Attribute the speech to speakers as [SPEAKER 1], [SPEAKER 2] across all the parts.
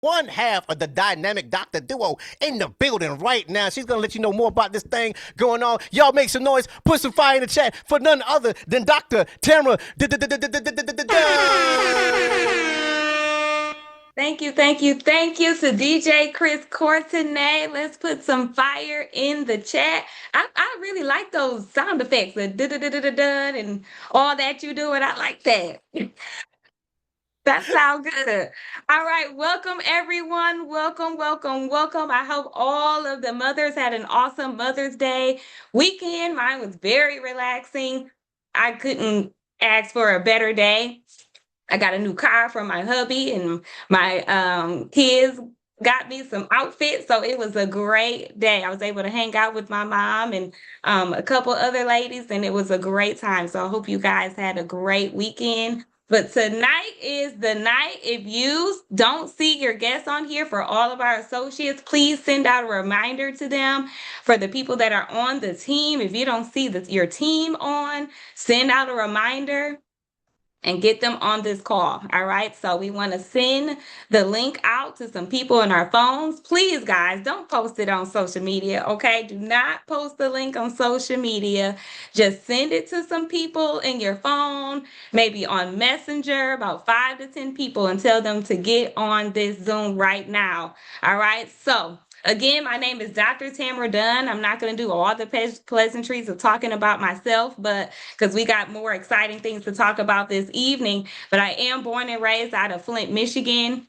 [SPEAKER 1] One half of the dynamic Dr. Duo in the building right now. She's gonna let you know more about this thing going on. Y'all make some noise, put some fire in the chat for none other than Dr. Tamara.
[SPEAKER 2] Thank you to DJ Chris Courtenay. Let's put some fire in the chat. I really like those sound effects, the da and all that you do, and I like that. That sounds good. All right, welcome everyone. Welcome. I hope all of the mothers had an awesome Mother's Day weekend. Mine was very relaxing. I couldn't ask for a better day. I got a new car from my hubby, and my kids got me some outfits. So it was a great day. I was able to hang out with my mom and a couple other ladies, and it was a great time. So I hope you guys had a great weekend. But tonight is the night. If you don't see your guests on here for all of our associates, please send out a reminder to them. For the people that are on the team, if you don't see your team on, send out a reminder and get them on this call. All right. So we want to send the link out to some people on our phones. Please, guys, don't post it on social media. Okay. Do not post the link on social media. Just send it to some people in your phone, maybe on Messenger, about 5 to 10 people, and tell them to get on this Zoom right now. All right. So, again, my name is Dr. Tamara Dunn. I'm not going to do all the pleasantries of talking about myself, but because we got more exciting things to talk about this evening. But I am born and raised out of Flint, Michigan.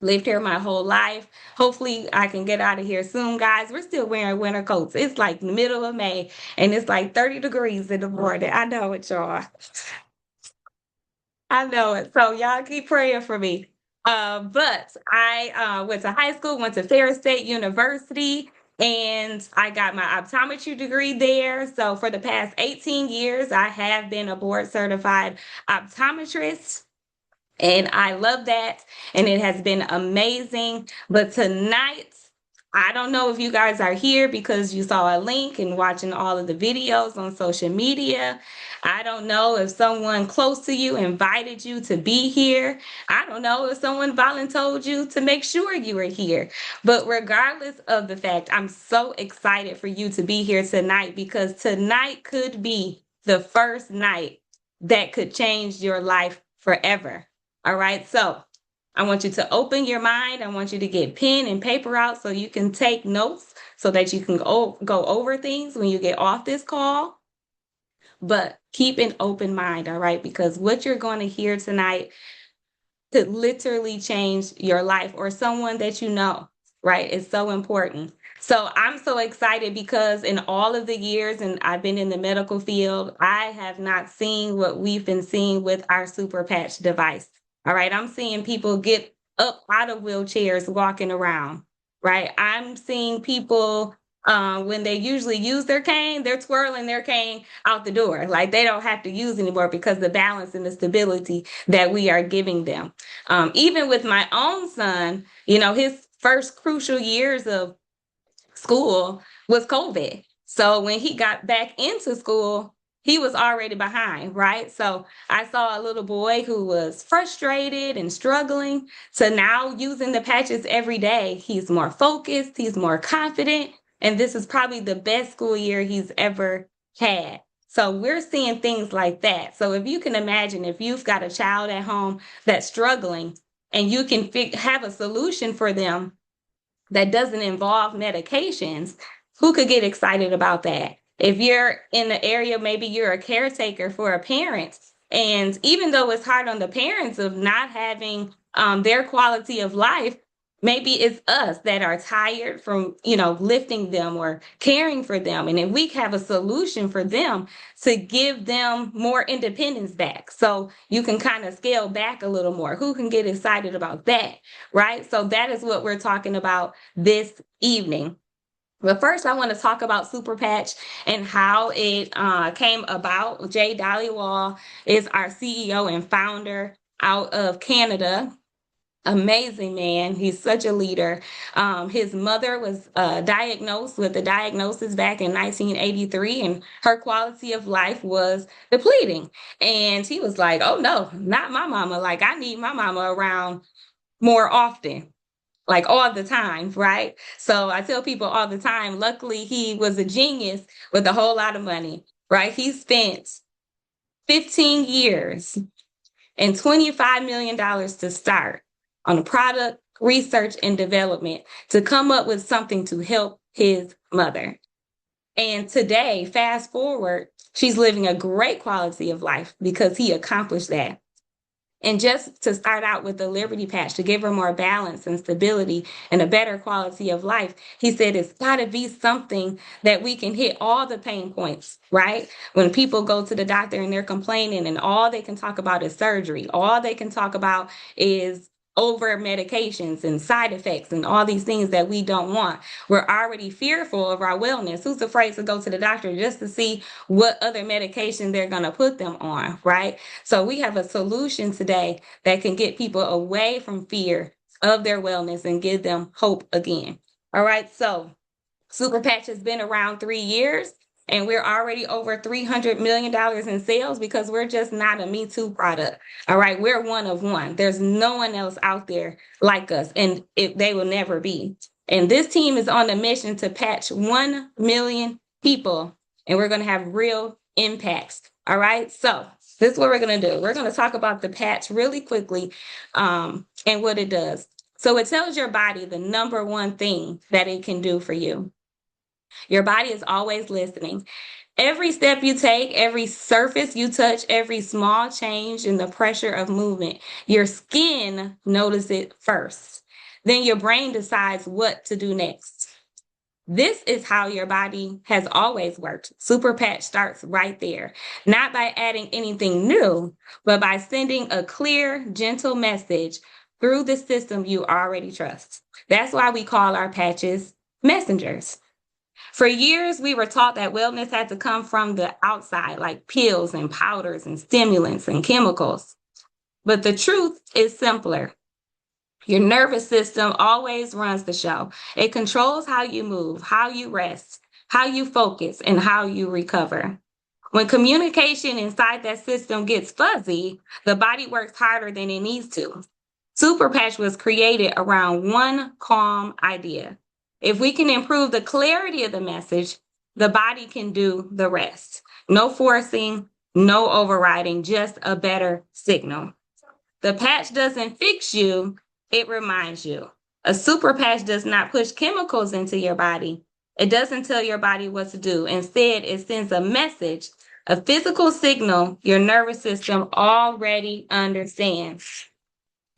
[SPEAKER 2] Lived here my whole life. Hopefully, I can get out of here soon, guys. We're still wearing winter coats. It's like the middle of May, and it's like 30 degrees in the morning. I know it, y'all. I know it. So y'all keep praying for me. But I went to high school, went to Ferris State University, and I got my optometry degree there. So for the past 18 years, I have been a board certified optometrist. And I love that. And it has been amazing. But tonight, I don't know if you guys are here because you saw a link and watching all of the videos on social media. I don't know if someone close to you invited you to be here. I don't know if someone volunteered you to make sure you were here. But regardless of the fact, I'm so excited for you to be here tonight because tonight could be the first night that could change your life forever. All right. So I want you to open your mind. I want you to get pen and paper out so you can take notes so that you can go over things when you get off this call. But keep an open mind. All right. Because what you're going to hear tonight could literally change your life or someone that you know. Right. It's so important. So I'm so excited because in all of the years, and I've been in the medical field, I have not seen what we've been seeing with our Superpatch device. All right. I'm seeing people get up out of wheelchairs walking around. Right. I'm seeing people when they usually use their cane, they're twirling their cane out the door. Like they don't have to use anymore because the balance and the stability that we are giving them. Even with my own son, his first crucial years of school was COVID. So when he got back into school, he was already behind, right? So I saw a little boy who was frustrated and struggling to now using the patches every day. He's more focused, he's more confident, and this is probably the best school year he's ever had. So we're seeing things like that. So if you can imagine, if you've got a child at home that's struggling and you can have a solution for them that doesn't involve medications, who could get excited about that? If you're in the area, maybe you're a caretaker for a parent, and even though it's hard on the parents of not having their quality of life, maybe it's us that are tired from lifting them or caring for them, and if we have a solution for them to give them more independence back, so you can kind of scale back a little more. Who can get excited about that, right? So that is what we're talking about this evening. But first, I want to talk about Superpatch and how it came about. Jay Dollywall is our CEO and founder out of Canada. Amazing man. He's such a leader. His mother was diagnosed with a diagnosis back in 1983, and her quality of life was depleting. And he was like, oh no, not my mama. Like, I need my mama around more often. like all the time, right? So I tell people all the time, luckily he was a genius with a whole lot of money, right? He spent 15 years and $25 million to start on a product research and development to come up with something to help his mother. And today, fast forward, she's living a great quality of life because he accomplished that. And just to start out with the Liberty Patch, to give her more balance and stability and a better quality of life, he said it's got to be something that we can hit all the pain points, right? When people go to the doctor and they're complaining and all they can talk about is surgery, all they can talk about is over medications and side effects and all these things that we don't want. We're already fearful of our wellness. Who's afraid to go to the doctor just to see what other medication they're going to put them on, right? So we have a solution today that can get people away from fear of their wellness and give them hope again. All right, so Superpatch has been around 3 years. And we're already over $300 million in sales because we're just not a Me Too product. All right. We're one of one. There's no one else out there like us, and they will never be. And this team is on a mission to patch 1 million people, and we're going to have real impacts. All right. So this is what we're going to do. We're going to talk about the patch really quickly and what it does. So it tells your body the number one thing that it can do for you. Your body is always listening. Every step you take, every surface you touch, every small change in the pressure of movement, your skin notices it first. Then your brain decides what to do next. This is how your body has always worked. Superpatch starts right there, not by adding anything new, but by sending a clear, gentle message through the system you already trust. That's why we call our patches messengers. For years, we were taught that wellness had to come from the outside, like pills and powders and stimulants and chemicals. But the truth is simpler. Your nervous system always runs the show. It controls how you move, how you rest, how you focus, and how you recover. When communication inside that system gets fuzzy, the body works harder than it needs to. Superpatch was created around one calm idea. If we can improve the clarity of the message, the body can do the rest. No forcing, no overriding, just a better signal. The patch doesn't fix you, it reminds you. A super patch does not push chemicals into your body. It doesn't tell your body what to do. Instead, it sends a message, a physical signal your nervous system already understands.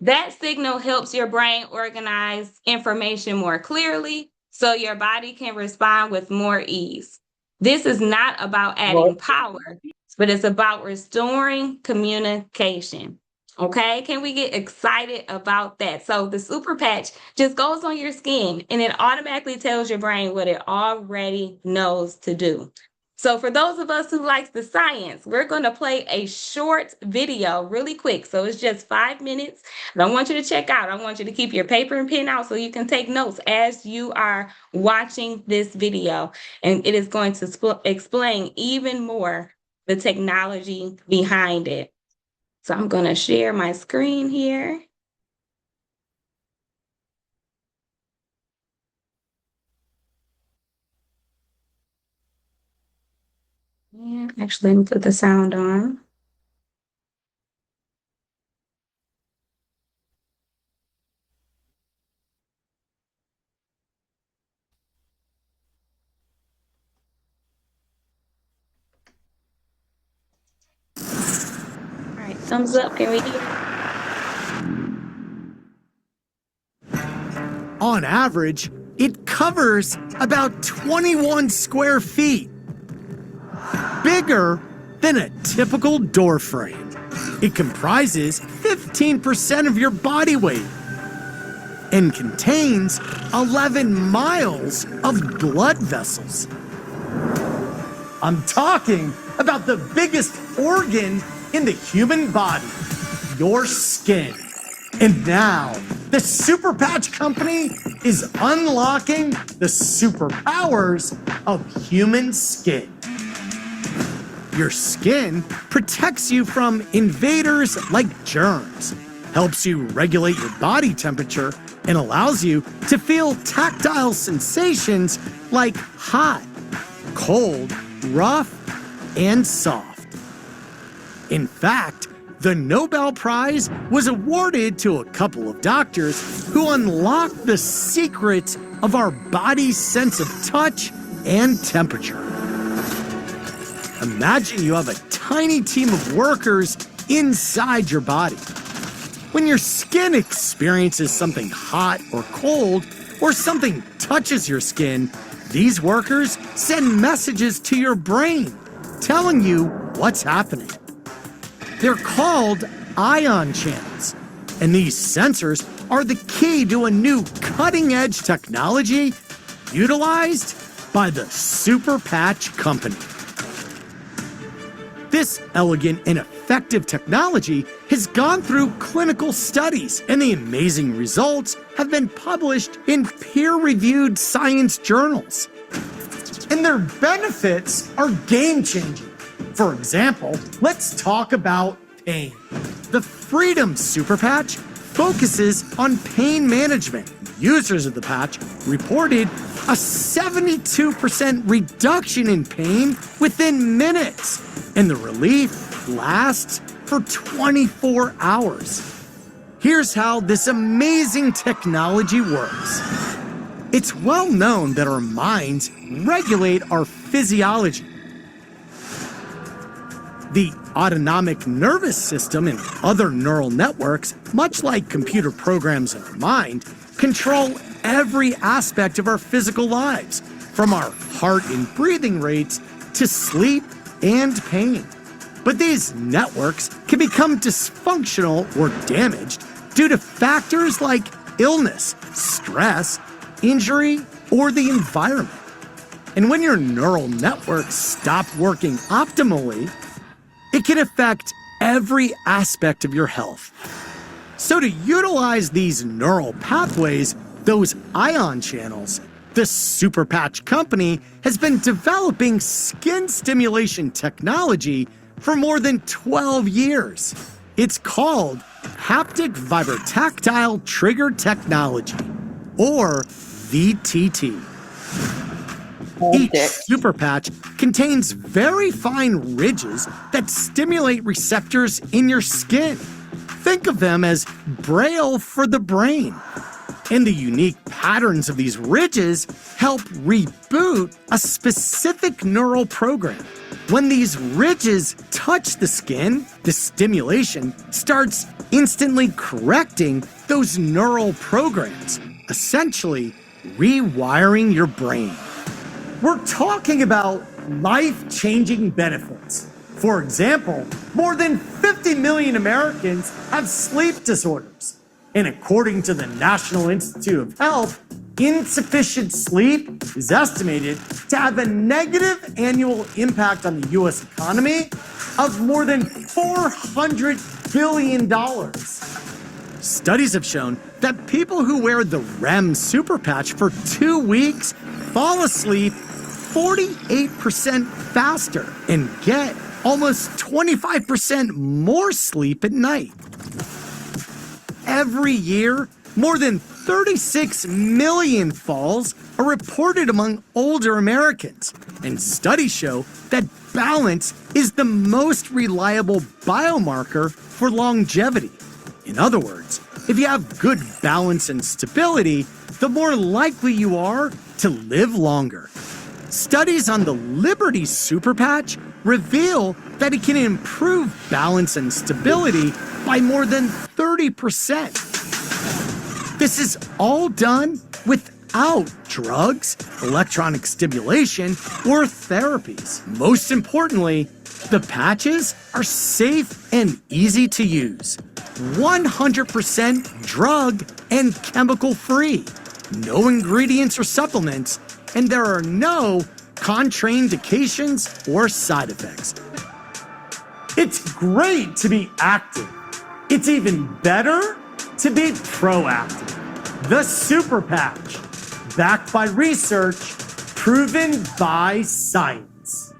[SPEAKER 2] That signal helps your brain organize information more clearly so your body can respond with more ease. This is not about adding power, but it's about restoring communication. Okay, can we get excited about that? So the super patch just goes on your skin and it automatically tells your brain what it already knows to do. So for those of us who likes the science, we're going to play a short video really quick. So it's just 5 minutes. And I want you to check out. I want you to keep your paper and pen out so you can take notes as you are watching this video. And it is going to explain even more the technology behind it. So I'm going to share my screen here. Yeah, actually, let me put the sound on. All right, thumbs up. Can we hear?
[SPEAKER 3] On average, it covers about 21 square feet. Bigger than a typical door frame. It comprises 15% of your body weight and contains 11 miles of blood vessels. I'm talking about the biggest organ in the human body, your skin. And now, the Superpatch Company is unlocking the superpowers of human skin. Your skin protects you from invaders like germs, helps you regulate your body temperature, and allows you to feel tactile sensations like hot, cold, rough, and soft. In fact, the Nobel Prize was awarded to a couple of doctors who unlocked the secrets of our body's sense of touch and temperature. Imagine you have a tiny team of workers inside your body. When your skin experiences something hot or cold, or something touches your skin, these workers send messages to your brain telling you what's happening. They're called ion channels, and these sensors are the key to a new cutting-edge technology utilized by the Superpatch company. This elegant and effective technology has gone through clinical studies, and the amazing results have been published in peer-reviewed science journals. And their benefits are game-changing. For example, let's talk about pain. The Freedom Superpatch focuses on pain management. Users of the patch reported a 72% reduction in pain within minutes, and the relief lasts for 24 hours. Here's how this amazing technology works. It's well known that our minds regulate our physiology. The autonomic nervous system and other neural networks, much like computer programs in our mind, control every aspect of our physical lives, from our heart and breathing rates to sleep and pain. But these networks can become dysfunctional or damaged due to factors like illness, stress, injury, or the environment. And when your neural networks stop working optimally, it can affect every aspect of your health. So to utilize these neural pathways, those ion channels, the Superpatch company has been developing skin stimulation technology for more than 12 years. It's called Haptic Vibrotactile Trigger Technology, or VTT. Each Superpatch contains very fine ridges that stimulate receptors in your skin. Think of them as braille for the brain. And the unique patterns of these ridges help reboot a specific neural program. When these ridges touch the skin, the stimulation starts instantly correcting those neural programs, essentially rewiring your brain. We're talking about life-changing benefits. For example, more than 50 million Americans have sleep disorders. And according to the National Institute of Health, insufficient sleep is estimated to have a negative annual impact on the U.S. economy of more than $400 billion. Studies have shown that people who wear the REM Superpatch for 2 weeks fall asleep 48% faster and get almost 25% more sleep at night. Every year, more than 36 million falls are reported among older Americans, and studies show that balance is the most reliable biomarker for longevity. In other words, if you have good balance and stability, the more likely you are to live longer. Studies on the Liberty Superpatch reveal that it can improve balance and stability by more than 30%. This is all done without drugs, electronic stimulation, or therapies. Most importantly, the patches are safe and easy to use. 100% drug and chemical free. No ingredients or supplements, and there are no contraindications or side effects. It's great to be active. It's even better to be proactive. The Superpatch, backed by research, proven by science.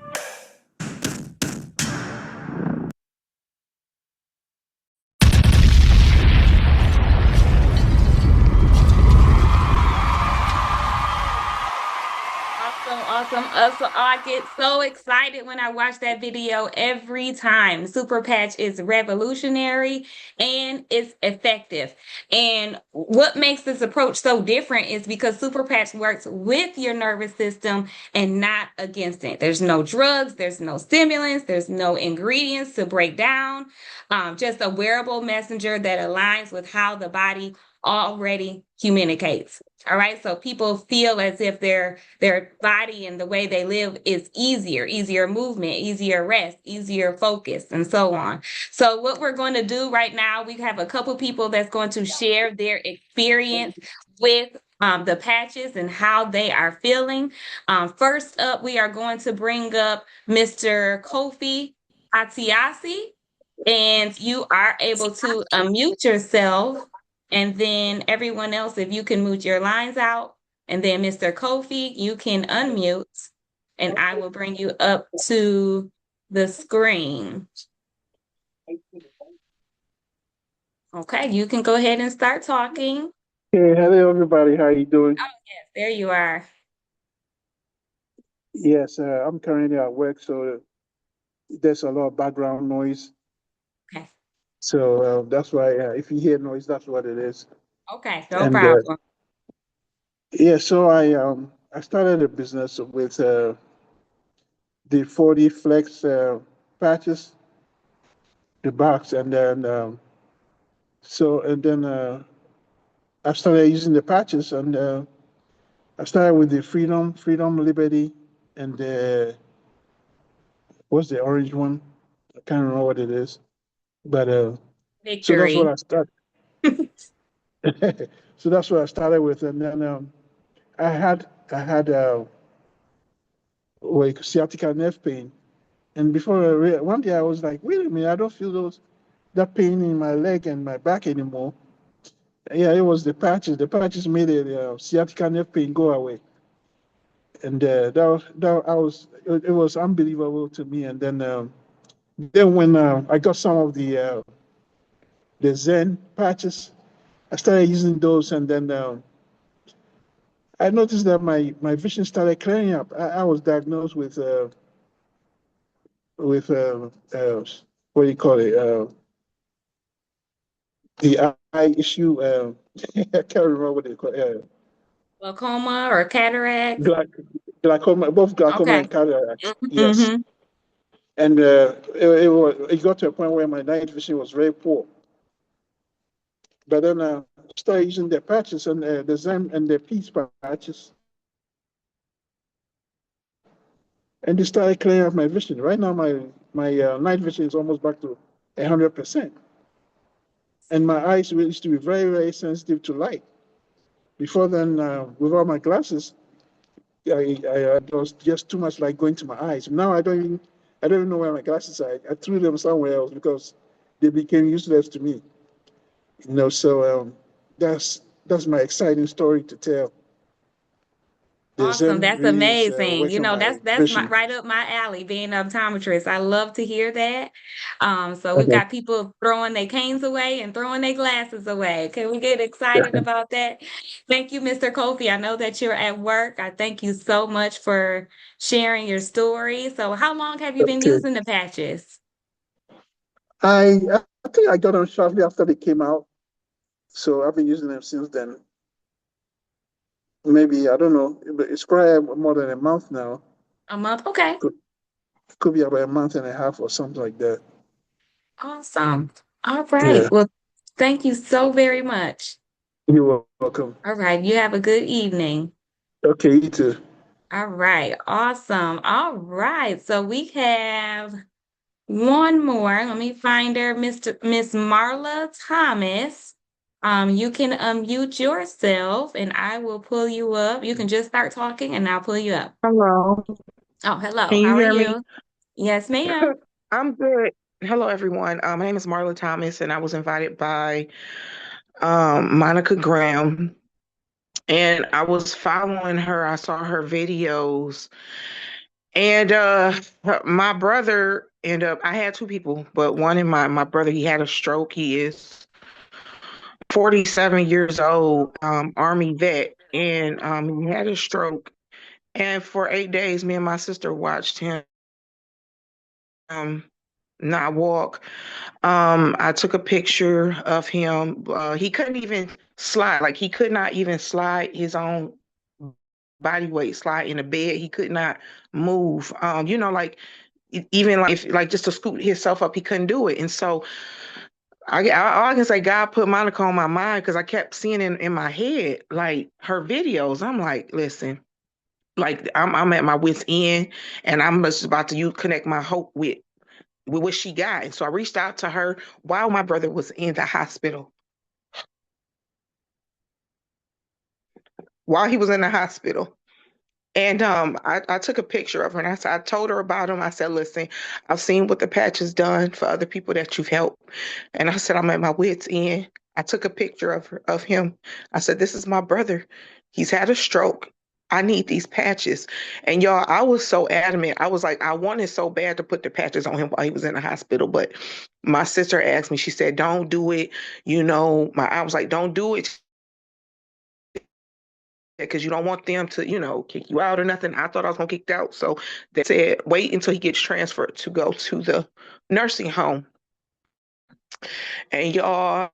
[SPEAKER 2] awesome. So I get so excited when I watch that video every time. Superpatch is revolutionary and it's effective. And what makes this approach so different is because Superpatch works with your nervous system and not against it. There's no drugs, there's no stimulants, there's no ingredients to break down. Just a wearable messenger that aligns with how the body already communicates. All right. So people feel as if their body and the way they live is easier movement, easier rest, easier focus, and so on. So what we're going to do right now, we have a couple people that's going to share their experience with the patches and how they are feeling. First up, we are going to bring up Mr. Kofi Atiasi, and you are able to unmute yourself. And then everyone else, if you can mute your lines out. And then Mr. Kofi, you can unmute and I will bring you up to the screen. Okay, you can go ahead and start talking.
[SPEAKER 4] Hey, hello everybody. How you doing?
[SPEAKER 2] Oh, yes, there you are.
[SPEAKER 4] Yes, I'm currently at work, so there's a lot of background noise.
[SPEAKER 2] Okay.
[SPEAKER 4] So that's why if you hear noise, that's what it is.
[SPEAKER 2] Okay, no
[SPEAKER 4] And
[SPEAKER 2] problem.
[SPEAKER 4] yeah, so I started a business with the 40 Flex patches, the box, and then I started using the patches, and I started with the Freedom, Liberty, and what's the orange one? I can't remember what it is, but so that's what
[SPEAKER 2] Victory.
[SPEAKER 4] I started. So that's what I started with, and then I had like sciatica nerve pain, and one day I was like, wait a minute, I don't feel that pain in my leg and my back anymore. Yeah, it was the patches. The patches made the sciatica nerve pain go away, and it was unbelievable to me. And then when I got some of the Zen patches, I started using those, and then I noticed that my vision started clearing up. I was diagnosed with what do you call it? The eye issue. I can't remember what they call it.
[SPEAKER 2] Glaucoma or cataracts?
[SPEAKER 4] Gla- Glaucoma, both glaucoma
[SPEAKER 2] Okay.
[SPEAKER 4] and cataracts. Yes,
[SPEAKER 2] Mm-hmm.
[SPEAKER 4] and it got to a point where my night vision was very poor. But then I started using the patches and the Zen and the Peace patches, and they started clearing up my vision. Right now, my night vision is almost back to 100%. And my eyes used to be very, very sensitive to light. Before then, without my glasses, I was just too much like going to my eyes. Now I don't even know where my glasses are. I threw them somewhere else because they became useless to me. So that's my exciting story to tell. The
[SPEAKER 2] Awesome.
[SPEAKER 4] Zen
[SPEAKER 2] That's
[SPEAKER 4] really is
[SPEAKER 2] amazing. You
[SPEAKER 4] working on
[SPEAKER 2] know,
[SPEAKER 4] my
[SPEAKER 2] that's my
[SPEAKER 4] vision.
[SPEAKER 2] right up my alley, being an optometrist. I love to hear that. So we've
[SPEAKER 4] Okay.
[SPEAKER 2] got people throwing their canes away and throwing their glasses away. Can we get excited about that? Thank you, Mr. Kofi. I know that you're at work. I thank you so much for sharing your story. So how long have you been
[SPEAKER 4] Okay.
[SPEAKER 2] using the patches?
[SPEAKER 4] I think I got them shortly after they came out, so I've been using them since then. Maybe I don't know, but it's probably more than a month now.
[SPEAKER 2] A month? Okay.
[SPEAKER 4] Could be about a month and a half or something like that.
[SPEAKER 2] Awesome. All right.
[SPEAKER 4] Yeah.
[SPEAKER 2] Well, thank you so very much.
[SPEAKER 4] You're welcome.
[SPEAKER 2] All right. You have a good evening.
[SPEAKER 4] Okay, you too.
[SPEAKER 2] All right, awesome. All right, so we have one more. Let me find her, Miss Marla Thomas. You can unmute yourself, and I will pull you up. You can just start talking, and I'll pull you up.
[SPEAKER 5] Hello.
[SPEAKER 2] Oh, hello.
[SPEAKER 5] Can you
[SPEAKER 2] How are
[SPEAKER 5] hear me?
[SPEAKER 2] you? Yes, ma'am.
[SPEAKER 5] I'm good. Hello, everyone. My name is Marla Thomas, and I was invited by Monica Graham. And I was following her. I saw her videos. And my brother ended up, I had two people, but one in my brother, he had a stroke. He is 47 years old, Army vet. And he had a stroke. And for 8 days, me and my sister watched him not walk. I took a picture of him. He couldn't even slide. Like he could not even slide his own body weight, slide in the bed. He could not move. Like even like if like just to scoot himself up, he couldn't do it. And so all I can say, God put Monica on my mind because I kept seeing in my head like her videos. I'm like, listen, like I'm at my wit's end, and I'm just about to connect my hope with what she got. And so I reached out to her while my brother was in the hospital. While he was in the hospital. And I took a picture of her, and I told her about him. I said, listen, I've seen what the patch has done for other people that you've helped. And I said, I'm at my wit's end. I took a picture of him. I said, this is my brother. He's had a stroke. I need these patches. And y'all, I was so adamant. I was like, I wanted so bad to put the patches on him while he was in the hospital. But my sister asked me, she said, don't do it. I was like, don't do it, because you don't want them to, kick you out or nothing. I thought I was going to get kicked out. So they said, wait until he gets transferred to go to the nursing home. And y'all,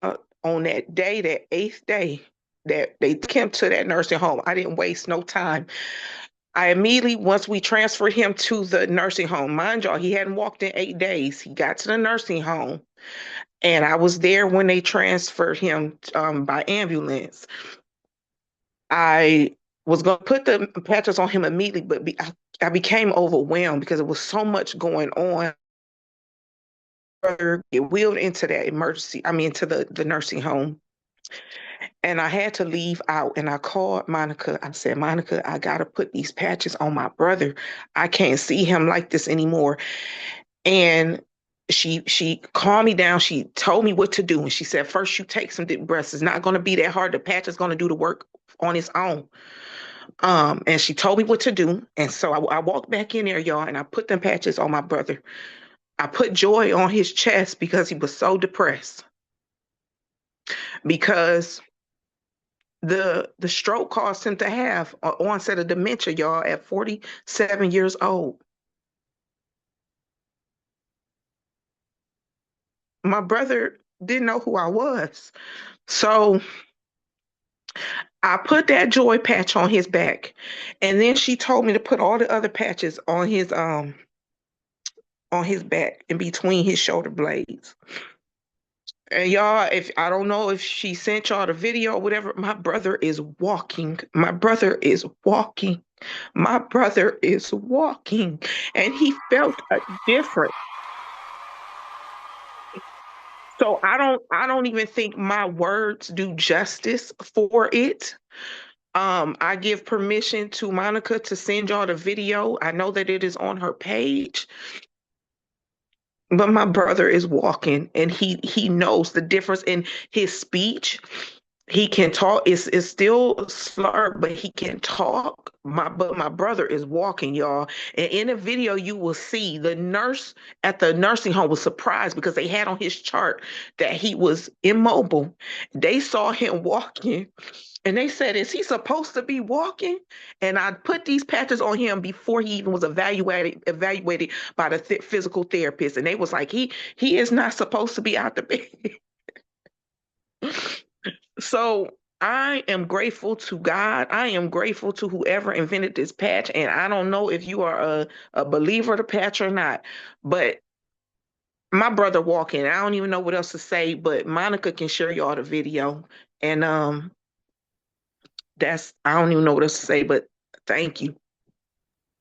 [SPEAKER 5] on that day, that 8th day that they took him to that nursing home, I didn't waste no time. I immediately, once we transferred him to the nursing home, mind y'all, he hadn't walked in 8 days. He got to the nursing home, and I was there when they transferred him by ambulance. I was going to put the patches on him immediately, but I became overwhelmed because there was so much going on. Get wheeled into that to the nursing home. And I had to leave out, and I called Monica. I said, Monica, I got to put these patches on my brother. I can't see him like this anymore. And she calmed me down. She told me what to do. And she said, first, you take some deep breaths. It's not going to be that hard. The patch is going to do the work on its own. And she told me what to do. And so I walked back in there, y'all, and I put them patches on my brother. I put joy on his chest because he was so depressed. Because the stroke caused him to have an onset of dementia, y'all, at 47 years old. My brother didn't know who I was. So I put that joy patch on his back. And then she told me to put all the other patches on his back in between his shoulder blades. And y'all, if I don't know if she sent y'all the video or whatever, my brother is walking. My brother is walking. My brother is walking. And he felt different. So I don't even think my words do justice for it. I give permission to Monica to send y'all the video. I know that it is on her page. But my brother is walking, and he knows the difference in his speech. He can talk. It's still slurred, but he can talk. But my brother is walking, y'all. And in the video, you will see the nurse at the nursing home was surprised because they had on his chart that he was immobile. They saw him walking, and they said, "Is he supposed to be walking?" And I put these patches on him before he even was evaluated by the physical therapist, and they was like, "He is not supposed to be out the bed." So I am grateful to God. I am grateful to whoever invented this patch. And I don't know if you are a believer of the patch or not, but my brother walking, I don't even know what else to say, but Monica can share y'all the video. And I don't even know what else to say, but thank you.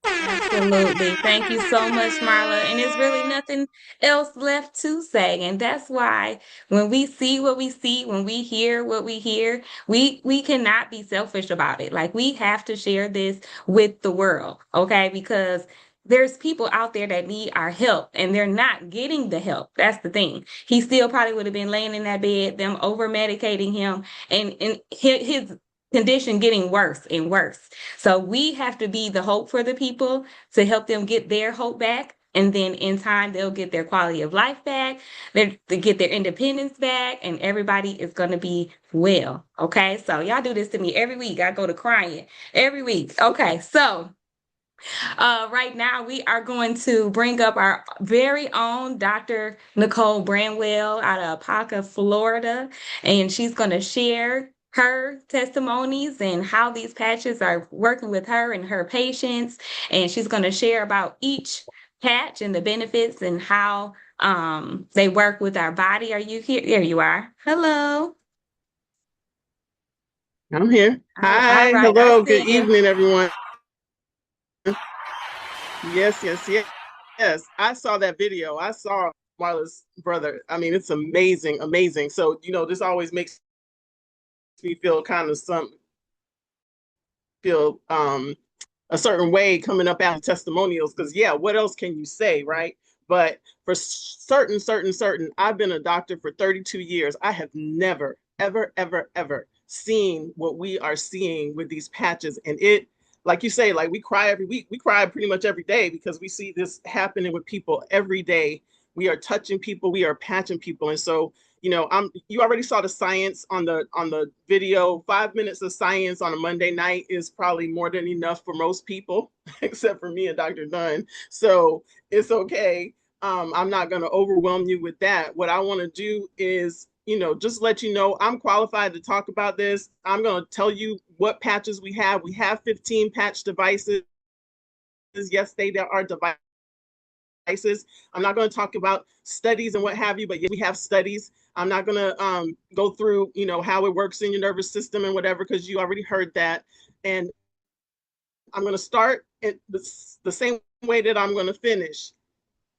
[SPEAKER 2] Absolutely. Thank you so much, Marla. And there's really nothing else left to say. And that's why when we see what we see, when we hear what we hear, we cannot be selfish about it. Like we have to share this with the world, okay? Because there's people out there that need our help and they're not getting the help. That's the thing. He still probably would have been laying in that bed, them over medicating him, and his condition getting worse and worse. So we have to be the hope for the people to help them get their hope back. And then in time, they'll get their quality of life back, they get their independence back, and everybody is going to be well. Okay. So y'all do this to me every week. I go to crying every week. Okay. So right now, we are going to bring up our very own Dr. Nicole Branwell out of Apopka, Florida, and she's going to share her testimonies and how these patches are working with her and her patients. And she's going to share about each patch and the benefits and how they work with our body. Are you here? There you are. Hello.
[SPEAKER 6] I'm here.
[SPEAKER 2] All
[SPEAKER 6] Hi,
[SPEAKER 2] right. I
[SPEAKER 6] hello, good
[SPEAKER 2] see you.
[SPEAKER 6] evening, everyone. Yes, yes, yes, yes. I saw that video. I saw Marla's brother. I mean, it's amazing, amazing. So, this always makes me feel kind of feel a certain way coming up out of testimonials, because yeah, what else can you say, right? But for certain, I've been a doctor for 32 years. I have never, ever, ever, ever seen what we are seeing with these patches. And it, like you say, like we cry every week. We cry pretty much every day because we see this happening with people every day. We are touching people, we are patching people. And so, you already saw the science on the video. 5 minutes of science on a Monday night is probably more than enough for most people, except for me and Dr. Dunn. So it's okay. I'm not going to overwhelm you with that. What I want to do is, just let you know I'm qualified to talk about this. I'm going to tell you what patches we have. We have 15 patch devices. Yes, they are devices. I'm not going to talk about studies and what have you, but yeah, we have studies. I'm not going to go through, how it works in your nervous system and whatever, because you already heard that. And I'm going to start in the same way that I'm going to finish.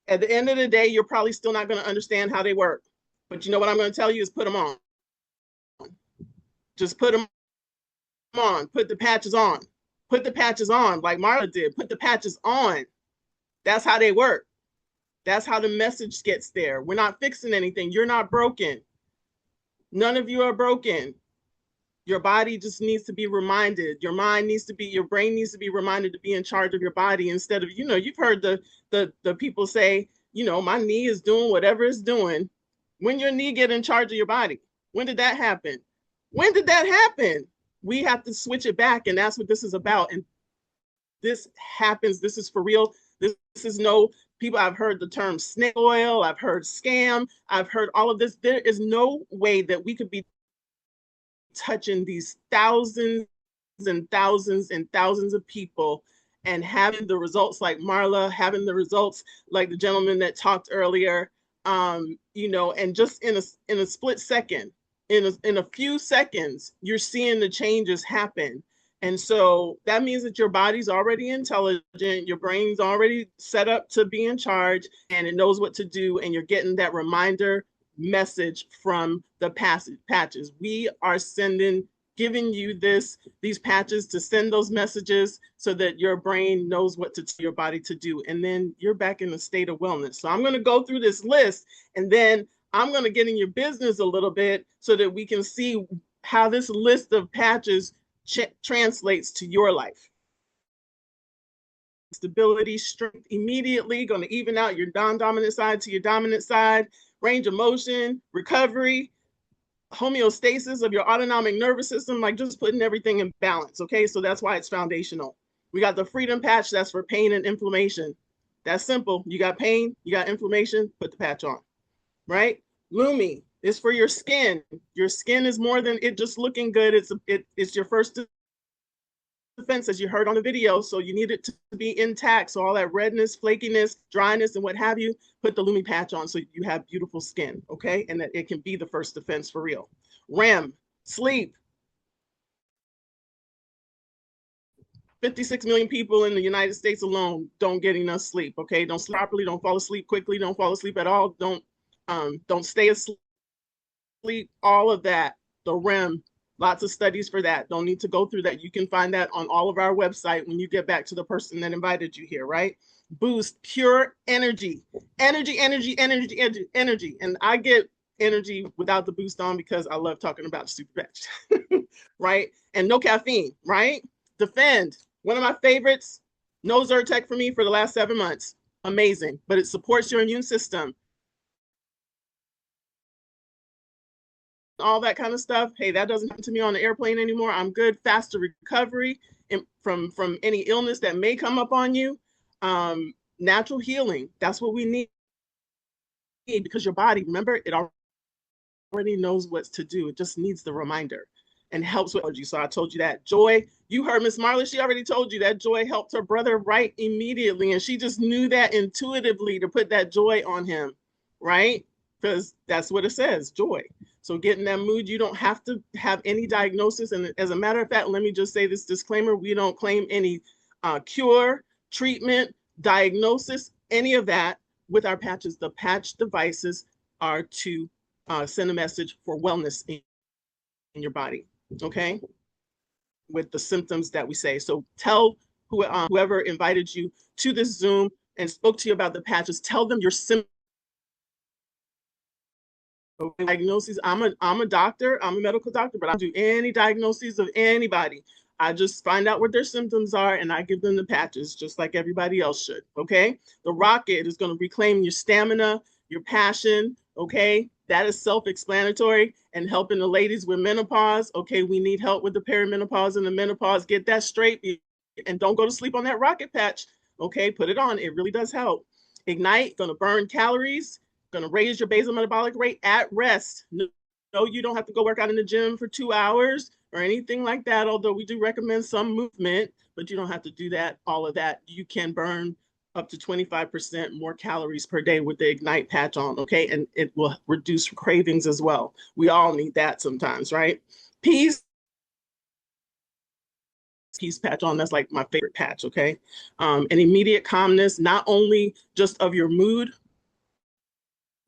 [SPEAKER 6] At the end of the day, you're probably still not going to understand how they work. But you know what I'm going to tell you is put them on. Just put them on. Put the patches on. Put the patches on like Marla did. Put the patches on. That's how they work. That's how the message gets there. We're not fixing anything. You're not broken. None of you are broken. Your body just needs to be reminded. Your brain needs to be reminded to be in charge of your body instead of, you've heard the people say, my knee is doing whatever it's doing. When your knee get in charge of your body? When did that happen? When did that happen? We have to switch it back, and that's what this is about. And this happens. This is for real. This is no people. I've heard the term snake oil. I've heard scam. I've heard all of this. There is no way that we could be touching these thousands and thousands and thousands of people and having the results like Marla, having the results like the gentleman that talked earlier, and just in a split second, in a few seconds, you're seeing the changes happen. And so that means that your body's already intelligent, your brain's already set up to be in charge, and it knows what to do, and you're getting that reminder message from the patches. We are giving you these patches to send those messages so that your brain knows what to tell your body to do. And then you're back in a state of wellness. So I'm going to go through this list, and then I'm going to get in your business a little bit so that we can see how this list of patches translates to your life. Stability, strength, immediately going to even out your non-dominant side to your dominant side, range of motion, recovery, homeostasis of your autonomic nervous system, like just putting everything in balance. Okay, so that's why it's foundational. We got the freedom patch, that's for pain and inflammation. That's simple. You got pain, you got inflammation, put the patch on, right? Lumi is for your skin. Your skin is more than it just looking good. It's your first defense, as you heard on the video, so you need it to be intact. So all that redness, flakiness, dryness, and what have you, put the Lumi patch on so you have beautiful skin, okay? And that it can be the first defense for real. REM, sleep. 56 million people in the United States alone don't get enough sleep, okay? Don't sleep properly, don't fall asleep quickly, don't fall asleep at all, don't stay asleep, all of that. The REM, lots of studies for that. Don't need to go through that. You can find that on all of our website when you get back to the person that invited you here, right? Boost, pure energy. Energy. And I get energy without the boost on because I love talking about Superpatch, right? And no caffeine, right? Defend, one of my favorites. No Zyrtec for me for the last 7 months. amazing, but it supports your immune system. All that kind of stuff. Hey, that doesn't happen to me on the airplane anymore. I'm good. Faster recovery from any illness that may come up on you. Natural healing. That's what we need, because your body, remember, it already knows what to do. It just needs the reminder and helps with allergy. So I told you that. Joy, you heard Miss Marla, she already told you that joy helped her brother right immediately. And she just knew that intuitively to put that joy on him, right? Because that's what it says, joy. So get in that mood. You don't have to have any diagnosis. And as a matter of fact, let me just say this disclaimer. We don't claim any cure, treatment, diagnosis, any of that with our patches. The patch devices are to send a message for wellness in your body, okay? With the symptoms that we say. So tell whoever invited you to this Zoom and spoke to you about the patches, tell them your symptoms. Diagnoses. I'm a doctor. I'm a medical doctor, but I don't do any diagnoses of anybody. I just find out what their symptoms are and I give them the patches just like everybody else should. Okay. The rocket is going to reclaim your stamina, your passion. Okay. That is self-explanatory. And helping the ladies with menopause. Okay. We need help with the perimenopause and the menopause. Get that straight and don't go to sleep on that rocket patch. Okay. Put it on. It really does help. Ignite, going to burn calories. Going to raise your basal metabolic rate at rest. No, you don't have to go work out in the gym for 2 hours or anything like that, although we do recommend some movement, but you don't have to do that, all of that. You can burn up to 25% more calories per day with the Ignite patch on, okay? And it will reduce cravings as well. We all need that sometimes, right? Peace patch on, that's like my favorite patch, okay? An immediate calmness, not only just of your mood,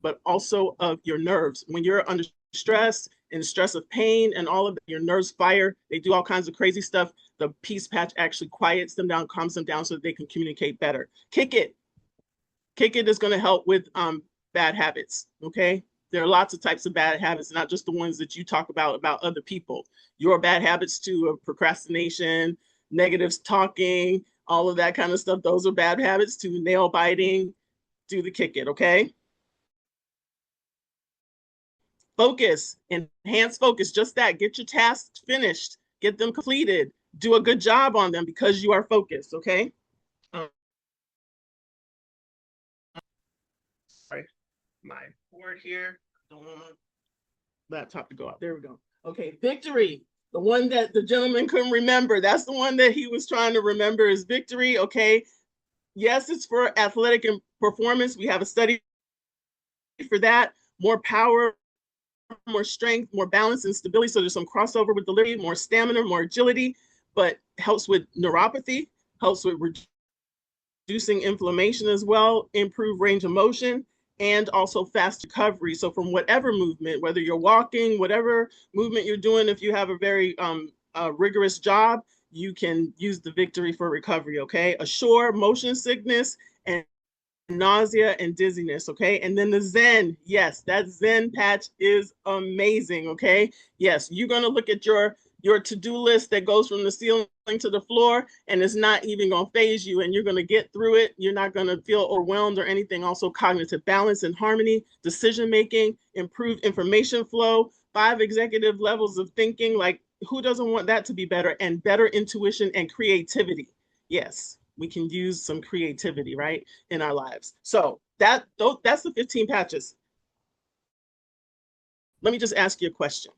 [SPEAKER 6] but also of your nerves. When you're under stress and stress of pain and all of that, your nerves fire, they do all kinds of crazy stuff. The peace patch actually quiets them down, calms them down so that they can communicate better. Kick it. Kick it is going to help with bad habits, okay? There are lots of types of bad habits, not just the ones that you talk about other people. Your bad habits too, of procrastination, negative talking, all of that kind of stuff. Those are bad habits too. Nail biting. Do the kick it, okay? Focus, enhance focus, just that. Get your tasks finished, get them completed, do a good job on them because you are focused, okay? Sorry, my board here. Don't want my laptop to go out. There we go. Okay, victory. The one that the gentleman couldn't remember. That's the one that he was trying to remember is victory, okay? Yes, it's for athletic and performance. We have a study for that. More power, more strength, more balance and stability. So there's some crossover with delivery, more stamina, more agility, but helps with neuropathy, helps with reducing inflammation as well, improve range of motion, and also fast recovery. So from whatever movement, whether you're walking, whatever movement you're doing, if you have a very rigorous job, you can use the victory for recovery, okay? Assure motion sickness and nausea and dizziness, okay? And then the Zen, yes, that Zen patch is amazing, okay? Yes, you're gonna look at your to-do list that goes from the ceiling to the floor, and it's not even gonna phase you, and you're gonna get through it. You're not gonna feel overwhelmed or anything. Also cognitive balance and harmony, decision-making, improved information flow, 5 executive levels of thinking. Like, who doesn't want that to be better? And better intuition and creativity. Yes, we can use some creativity, right, in our lives. So that's the 15 patches. Let me just ask you a question.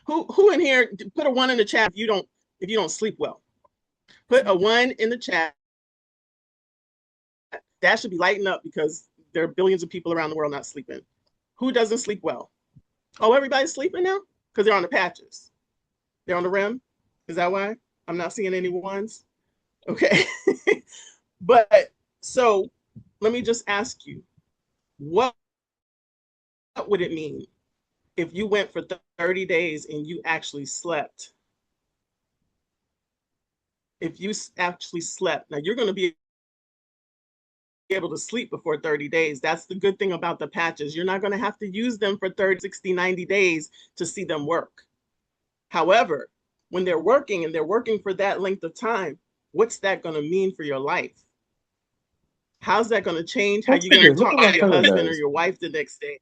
[SPEAKER 6] Who in here, put a 1 in the chat if you don't sleep well. Put a 1 in the chat. That should be lighting up because there are billions of people around the world not sleeping. Who doesn't sleep well? Oh, everybody's sleeping now? Because they're on the patches. They're on the rim? Is that why? I'm not seeing any 1s? Okay. But so let me just ask you, what would it mean if you went for 30 days and you actually slept? If you actually slept, now you're going to be able to sleep before 30 days. That's the good thing about the patches. You're not going to have to use them for 30, 60, 90 days to see them work. However, when they're working and they're working for that length of time, what's that going to mean for your life? How's that going to change how
[SPEAKER 7] Let's
[SPEAKER 6] you're going to
[SPEAKER 7] figure. Look
[SPEAKER 6] talk
[SPEAKER 7] what my
[SPEAKER 6] to your
[SPEAKER 7] cousin
[SPEAKER 6] husband or
[SPEAKER 7] does.
[SPEAKER 6] your wife the next day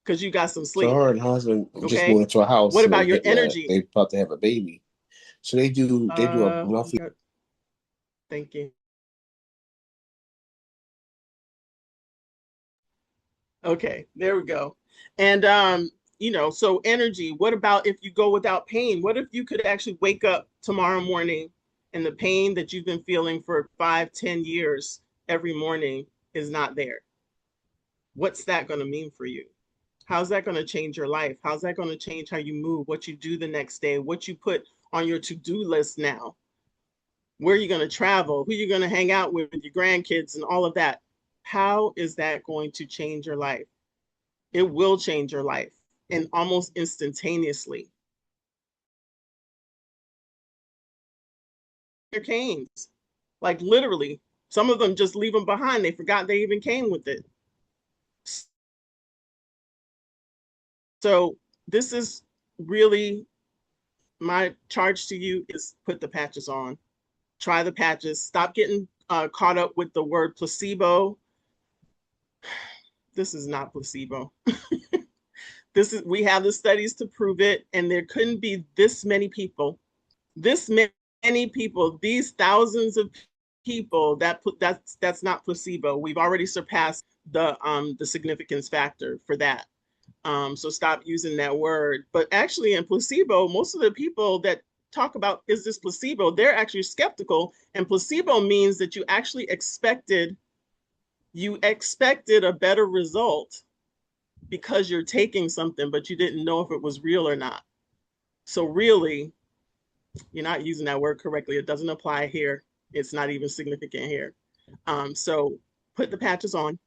[SPEAKER 6] because you got some
[SPEAKER 7] So
[SPEAKER 6] sleep?
[SPEAKER 7] her and her husband just
[SPEAKER 6] Okay.
[SPEAKER 7] moved into a house,
[SPEAKER 6] What
[SPEAKER 7] so
[SPEAKER 6] about your energy?
[SPEAKER 7] they about to have a baby. So they do a monthly.
[SPEAKER 6] Okay. Thank you. Okay, there we go. And so energy, what about if you go without pain? What if you could actually wake up tomorrow morning and the pain that you've been feeling for 5, 10 years every morning is not there? What's that going to mean for you? How's that going to change your life? How's that going to change how you move, what you do the next day, what you put on your to-do list now? Where are you going to travel? Who are you going to hang out with your grandkids and all of that? How is that going to change your life? It will change your life and almost instantaneously. Their canes, like literally, some of them just leave them behind. They forgot they even came with it. So this is really my charge to you is put the patches on. Try the patches. Stop getting caught up with the word placebo. This is not placebo. We have the studies to prove it, and there couldn't be this many people, these thousands of people that's not placebo. We've already surpassed the significance factor for that. So stop using that word. But actually, in placebo, most of the people that talk about is this placebo, they're actually skeptical. And placebo means that you actually expected a better result because you're taking something, but you didn't know if it was real or not. So really, you're not using that word correctly. It doesn't apply here. It's not even significant here. So put the patches on,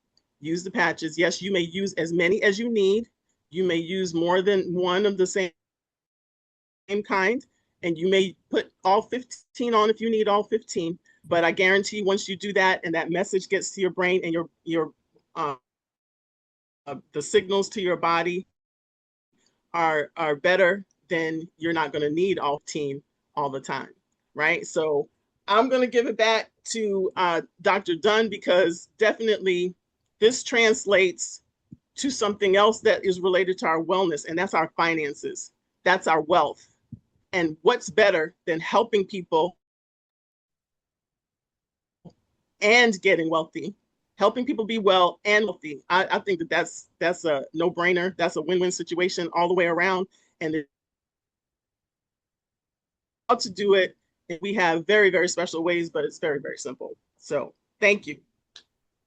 [SPEAKER 6] use the patches. Yes, you may use as many as you need. You may use more than one of the same kind, and you may put all 15 on if you need all 15. But I guarantee once you do that and that message gets to your brain and the signals to your body are better, then you're not going to need all 15 all the time, right? So I'm going to give it back to Dr. Dunn because definitely this translates to something else that is related to our wellness, and that's our finances. That's our wealth. And what's better than helping people and getting wealthy, helping people be well and wealthy? I think that's a no-brainer. That's a win-win situation all the way around. And how to do it, we have very, very special ways, but it's very, very simple. So thank you.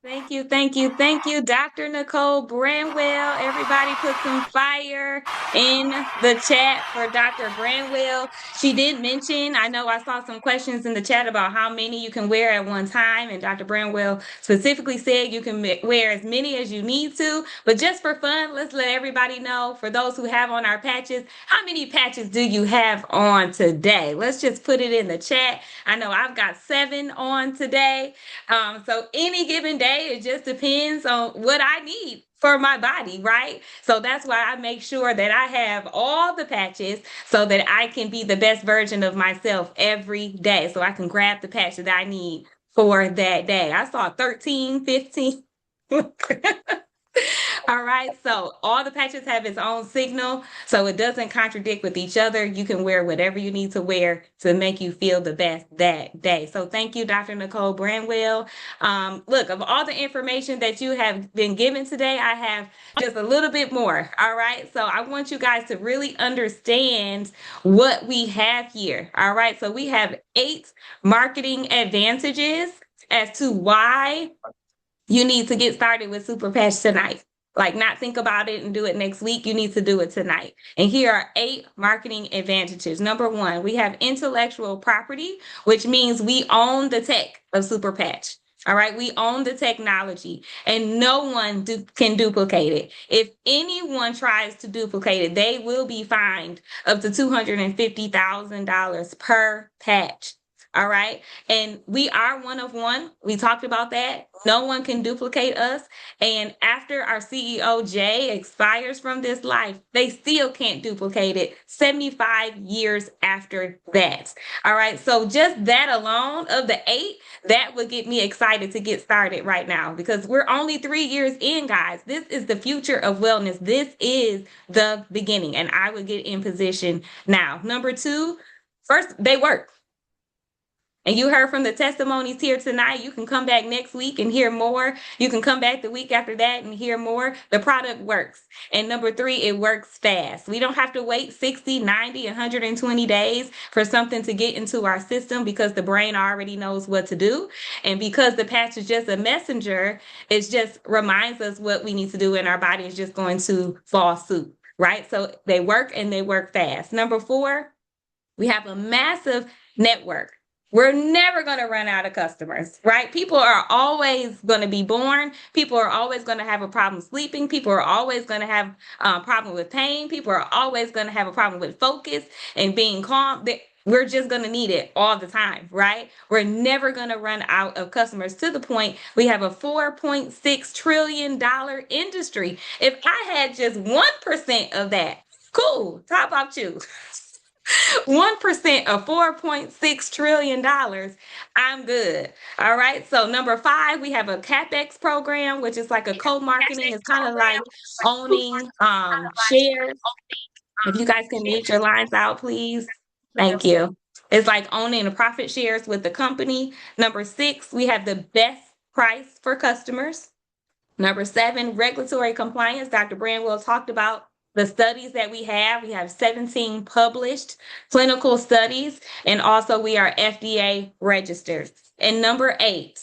[SPEAKER 2] Thank you, thank you, thank you, Dr. Nicole Branwell. Everybody put some fire in the chat for Dr. Branwell. She did mention, I know I saw some questions in the chat about how many you can wear at one time, and Dr. Branwell specifically said you can wear as many as you need to, but just for fun, let's let everybody know, for those who have on our patches, how many patches do you have on today? Let's just put it in the chat. I know I've got 7 on today. So any given day, it just depends on what I need for my body, right? So that's why I make sure that I have all the patches so that I can be the best version of myself every day. So I can grab the patch that I need for that day. I saw 13, 15. All right, so all the patches have its own signal, so it doesn't contradict with each other. You can wear whatever you need to wear to make you feel the best that day. So thank you, Dr. Nicole Branwell. Look, of all the information that you have been given today, I have just a little bit more. All right, so I want you guys to really understand what we have here. All right, so we have 8 marketing advantages as to why you need to get started with Superpatch tonight. Like, not think about it and do it next week. You need to do it tonight. And here are 8 marketing advantages. Number 1, we have intellectual property, which means we own the tech of Superpatch. All right, we own the technology and no one can duplicate it. If anyone tries to duplicate it, they will be fined up to $250,000 per patch. All right. And we are one of one. We talked about that. No one can duplicate us. And after our CEO Jay expires from this life, they still can't duplicate it 75 years after that. All right. So just that alone of the 8, that would get me excited to get started right now, because we're only 3 years in, guys. This is the future of wellness. This is the beginning. And I would get in position now. Number 2, first, they work. And you heard from the testimonies here tonight. You can come back next week and hear more. You can come back the week after that and hear more. The product works. And number 3, it works fast. We don't have to wait 60, 90, 120 days for something to get into our system, because the brain already knows what to do. And because the patch is just a messenger, it just reminds us what we need to do, and our body is just going to fall suit, right? So they work, and they work fast. Number 4, we have a massive network. We're never going to run out of customers, right? People are always going to be born. People are always going to have a problem sleeping. People are always going to have a problem with pain. People are always going to have a problem with focus and being calm. We're just going to need it all the time, right? We're never going to run out of customers, to the point we have a $4.6 trillion industry. If I had just 1% of that, cool, how about you? 1% of $4.6 trillion, I'm good. All right. So number 5, we have a CapEx program, which is like a co-marketing. It's kind of like owning shares. If you guys can mute your lines out, please. Thank you. It's like owning the profit shares with the company. Number 6, we have the best price for customers. Number 7, regulatory compliance. Dr. Branwell talked about the studies that we have. We have 17 published clinical studies, and also we are FDA registered. And number 8,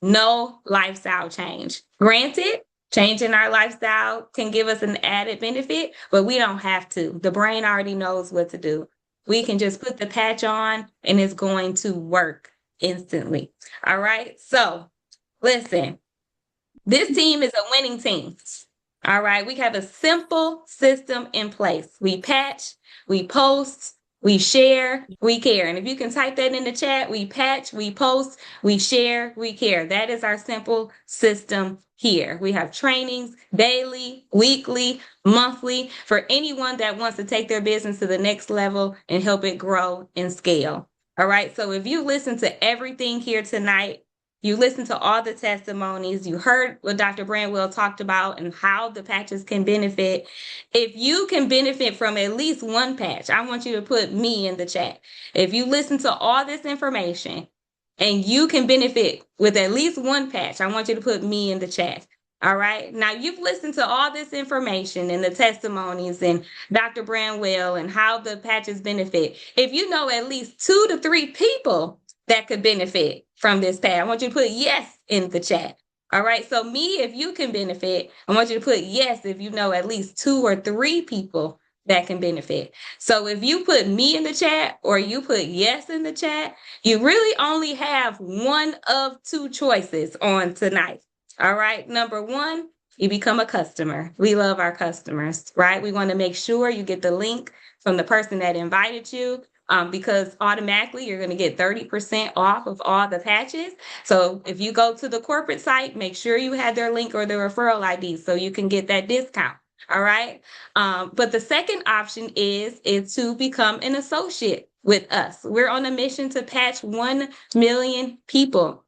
[SPEAKER 2] no lifestyle change. Granted, changing our lifestyle can give us an added benefit, but we don't have to. The brain already knows what to do. We can just put the patch on, and it's going to work instantly. All right. So listen, this team is a winning team. All right, we have a simple system in place. We patch, we post, we share, we care. And if you can type that in the chat, we patch, we post, we share, we care. That is our simple system here. We have trainings daily, weekly, monthly, for anyone that wants to take their business to the next level and help it grow and scale. All right, so if you listen to everything here tonight, you listened to all the testimonies, you heard what Dr. Branwell talked about and how the patches can benefit. If you can benefit from at least one patch, I want you to put me in the chat. If you listen to all this information and you can benefit with at least one patch, I want you to put me in the chat. All right. Now you've listened to all this information and the testimonies and Dr. Branwell and how the patches benefit. If you know at least 2 to 3 people that could benefit from this patch, I want you to put yes in the chat. All right. So me, if you can benefit, I want you to put yes if you know at least 2 or 3 people that can benefit. So if you put me in the chat or you put yes in the chat, you really only have one of 2 choices on tonight. All right. Number 1, you become a customer. We love our customers, right? We want to make sure you get the link from the person that invited you. Because automatically you're going to get 30% off of all the patches. So if you go to the corporate site, make sure you have their link or their referral ID so you can get that discount. All right. But the second option is to become an associate with us. We're on a mission to patch 1 million people.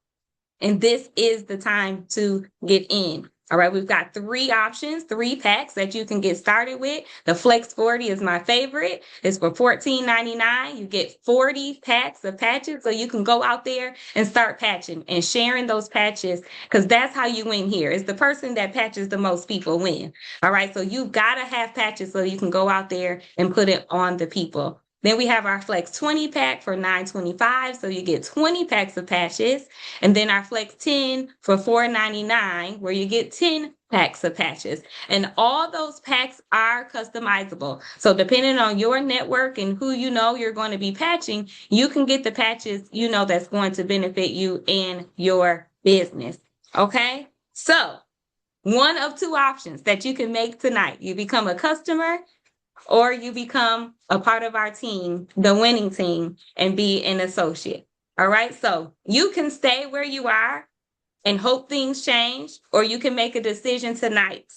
[SPEAKER 2] And this is the time to get in. All right, we've got 3 options, 3 packs that you can get started with. The Flex 40 is my favorite. It's for $14.99. You get 40 packs of patches, so you can go out there and start patching and sharing those patches, because that's how you win here. It's the person that patches the most people win. All right, so you gotta have patches so you can go out there and put it on the people. Then we have our Flex 20 pack for $9.25, so you get 20 packs of patches. And then our Flex 10 for $4.99, where you get 10 packs of patches. And all those packs are customizable. So depending on your network and who you know you're going to be patching, you can get the patches you know that's going to benefit you in your business. Okay? So one of 2 options that you can make tonight. You become a customer, or you become a part of our team, the winning team, and be an associate. All right. So you can stay where you are and hope things change, or you can make a decision tonight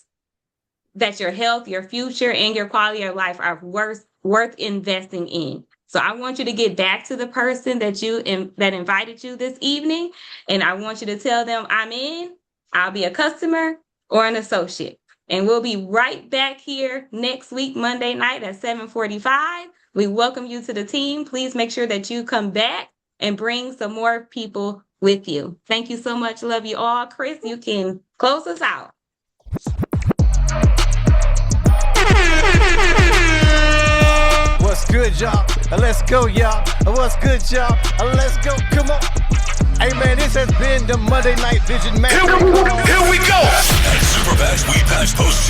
[SPEAKER 2] that your health, your future, and your quality of life are worth investing in. So I want you to get back to the person that invited you this evening, and I want you to tell them, I'm in, I'll be a customer or an associate. And we'll be right back here next week, Monday night at 7:45. We welcome you to the team. Please make sure that you come back and bring some more people with you. Thank you so much. Love you all. Chris, you can close us out.
[SPEAKER 1] What's good, y'all? Let's go, y'all. What's good, y'all? Let's go. Come on. Hey, man, this has been the Monday Night Vision Match.
[SPEAKER 8] Here we go. At Superpatch, we patch post